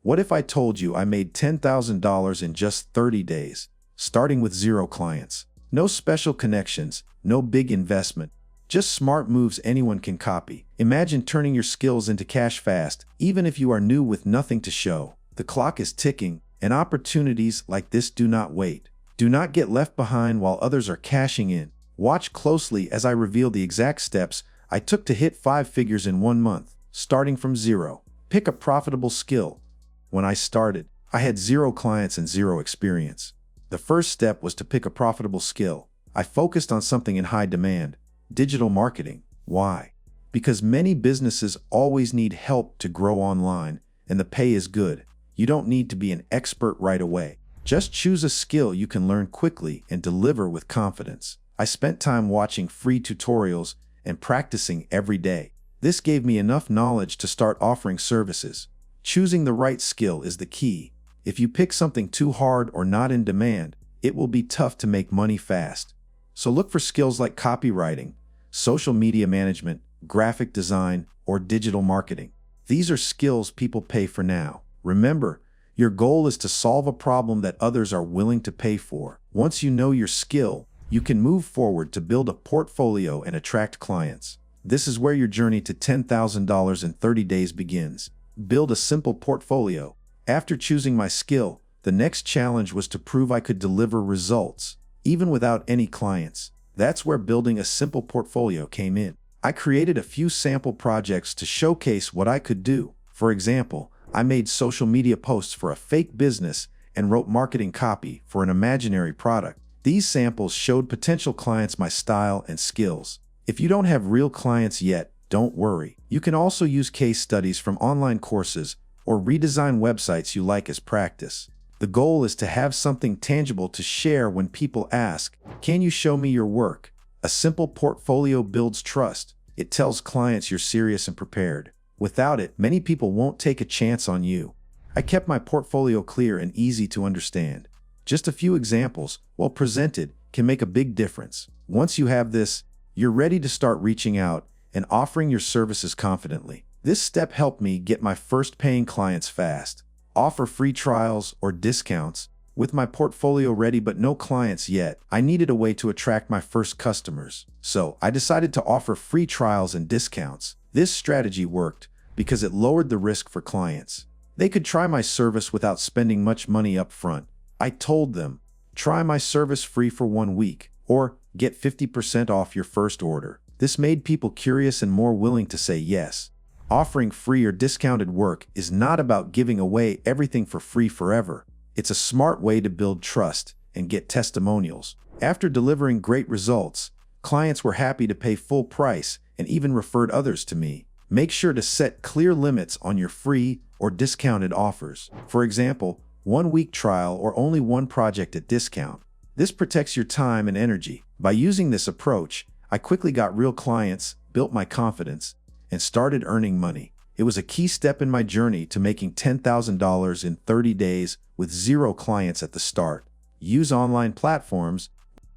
What if I told you I made $10,000 in just 30 days, starting with 0 clients? No special connections, no big investment, just smart moves anyone can copy. Imagine turning your skills into cash fast, even if you are new with nothing to show. The clock is ticking, and opportunities like this do not wait. Do not get left behind while others are cashing in. Watch closely as I reveal the exact steps I took to hit 5 figures in 1 month, starting from 0. Pick a profitable skill. When I started, I had 0 clients and 0 experience. The first step was to pick a profitable skill. I focused on something in high demand, digital marketing. Why? Because many businesses always need help to grow online, and the pay is good. You don't need to be an expert right away. Just choose a skill you can learn quickly and deliver with confidence. I spent time watching free tutorials and practicing every day. This gave me enough knowledge to start offering services. Choosing the right skill is the key. If you pick something too hard or not in demand, it will be tough to make money fast. So look for skills like copywriting, social media management, graphic design, or digital marketing. These are skills people pay for now. Remember, your goal is to solve a problem that others are willing to pay for. Once you know your skill, you can move forward to build a portfolio and attract clients. This is where your journey to $10,000 in 30 days begins. Build a simple portfolio. After choosing my skill, the next challenge was to prove I could deliver results, even without any clients. That's where building a simple portfolio came in. I created a few sample projects to showcase what I could do. For example, I made social media posts for a fake business and wrote marketing copy for an imaginary product. These samples showed potential clients my style and skills. If you don't have real clients yet, don't worry. You can also use case studies from online courses or redesign websites you like as practice. The goal is to have something tangible to share when people ask, "Can you show me your work?" A simple portfolio builds trust. It tells clients you're serious and prepared. Without it, many people won't take a chance on you. I kept my portfolio clear and easy to understand. Just a few examples, well presented, can make a big difference. Once you have this, you're ready to start reaching out and offering your services confidently. This step helped me get my first paying clients fast. Offer free trials or discounts. With my portfolio ready but no clients yet, I needed a way to attract my first customers. So I decided to offer free trials and discounts. This strategy worked because it lowered the risk for clients. They could try my service without spending much money up front. I told them, try my service free for 1 week, or get 50% off your first order. This made people curious and more willing to say yes. Offering free or discounted work is not about giving away everything for free forever. It's a smart way to build trust and get testimonials. After delivering great results, clients were happy to pay full price and even referred others to me. Make sure to set clear limits on your free or discounted offers. For example, 1 week trial or only 1 project at discount. This protects your time and energy. By using this approach, I quickly got real clients, built my confidence, and started earning money. It was a key step in my journey to making $10,000 in 30 days with 0 clients at the start. Use online platforms.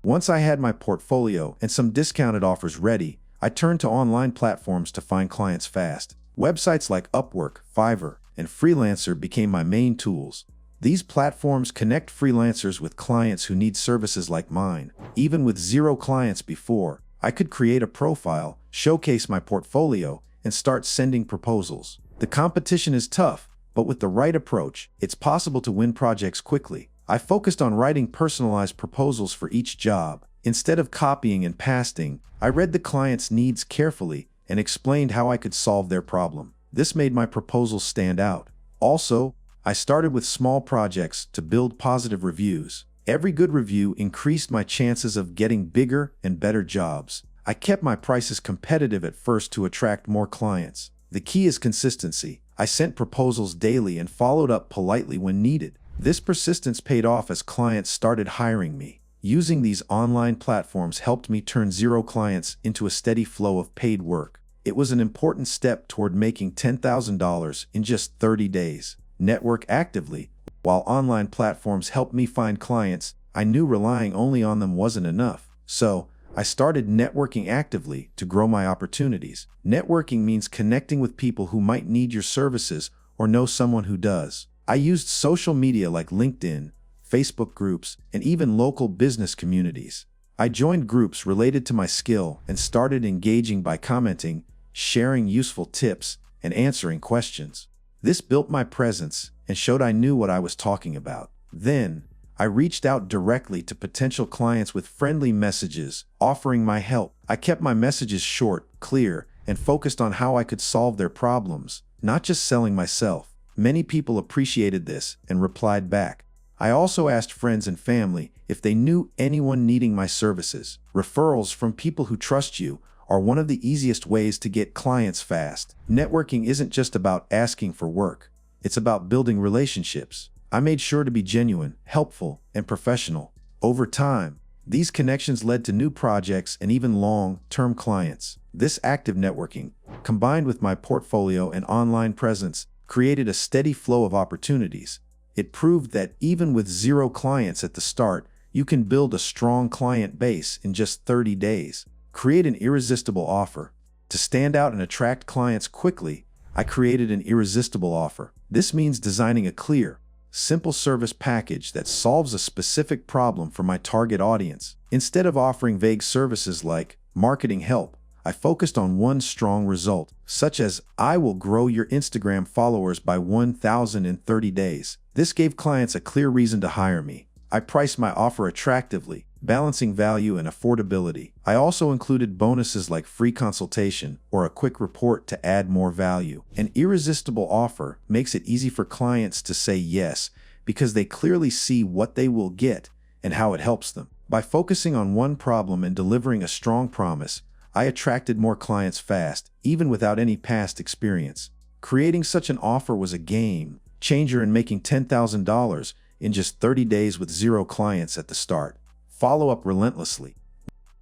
Once I had my portfolio and some discounted offers ready, I turned to online platforms to find clients fast. Websites like Upwork, Fiverr, and Freelancer became my main tools. These platforms connect freelancers with clients who need services like mine. Even with 0 clients before, I could create a profile, showcase my portfolio, and start sending proposals. The competition is tough, but with the right approach, it's possible to win projects quickly. I focused on writing personalized proposals for each job. Instead of copying and pasting, I read the client's needs carefully and explained how I could solve their problem. This made my proposals stand out. Also, I started with small projects to build positive reviews. Every good review increased my chances of getting bigger and better jobs. I kept my prices competitive at first to attract more clients. The key is consistency. I sent proposals daily and followed up politely when needed. This persistence paid off as clients started hiring me. Using these online platforms helped me turn 0 clients into a steady flow of paid work. It was an important step toward making $10,000 in just 30 days. Network actively. While online platforms helped me find clients, I knew relying only on them wasn't enough. So, I started networking actively to grow my opportunities. Networking means connecting with people who might need your services or know someone who does. I used social media like LinkedIn, Facebook groups, and even local business communities. I joined groups related to my skill and started engaging by commenting, sharing useful tips, and answering questions. This built my presence and showed I knew what I was talking about. Then, I reached out directly to potential clients with friendly messages, offering my help. I kept my messages short, clear, and focused on how I could solve their problems, not just selling myself. Many people appreciated this and replied back. I also asked friends and family if they knew anyone needing my services. Referrals from people who trust you are one of the easiest ways to get clients fast. Networking isn't just about asking for work. It's about building relationships. I made sure to be genuine, helpful, and professional. Over time, these connections led to new projects and even long-term clients. This active networking, combined with my portfolio and online presence, created a steady flow of opportunities. It proved that even with 0 clients at the start, you can build a strong client base in just 30 days. Create an irresistible offer. To stand out and attract clients quickly, I created an irresistible offer. This means designing a clear, simple service package that solves a specific problem for my target audience. Instead of offering vague services like marketing help, I focused on one strong result, such as I will grow your Instagram followers by 1,000 in 30 days. This gave clients a clear reason to hire me. I priced my offer attractively, balancing value and affordability. I also included bonuses like free consultation or a quick report to add more value. An irresistible offer makes it easy for clients to say yes because they clearly see what they will get and how it helps them. By focusing on one problem and delivering a strong promise, I attracted more clients fast, even without any past experience. Creating such an offer was a game changer in making $10,000 in just 30 days with 0 clients at the start. Follow up relentlessly.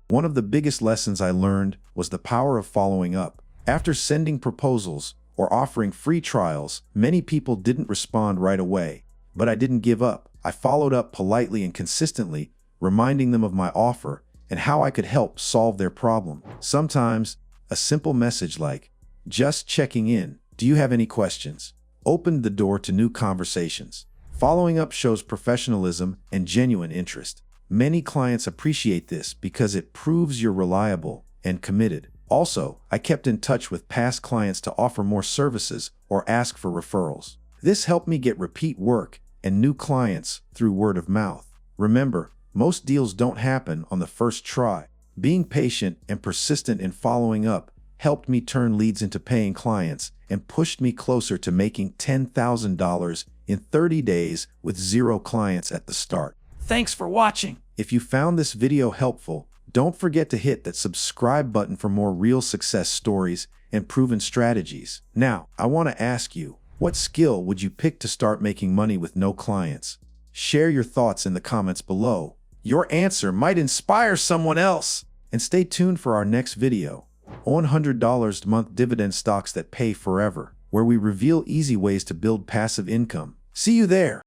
One of the biggest lessons I learned was the power of following up. After sending proposals or offering free trials, many people didn't respond right away. But I didn't give up. I followed up politely and consistently, reminding them of my offer and how I could help solve their problem. Sometimes, a simple message like, "Just checking in, do you have any questions?" opened the door to new conversations. Following up shows professionalism and genuine interest. Many clients appreciate this because it proves you're reliable and committed. Also, I kept in touch with past clients to offer more services or ask for referrals. This helped me get repeat work and new clients through word of mouth. Remember, most deals don't happen on the first try. Being patient and persistent in following up helped me turn leads into paying clients and pushed me closer to making $10,000 in 30 days with 0 clients at the start. Thanks for watching. If you found this video helpful, don't forget to hit that subscribe button for more real success stories and proven strategies. Now, I want to ask you, what skill would you pick to start making money with no clients? Share your thoughts in the comments below. Your answer might inspire someone else. And stay tuned for our next video, $100 a month dividend stocks that pay forever, where we reveal easy ways to build passive income. See you there.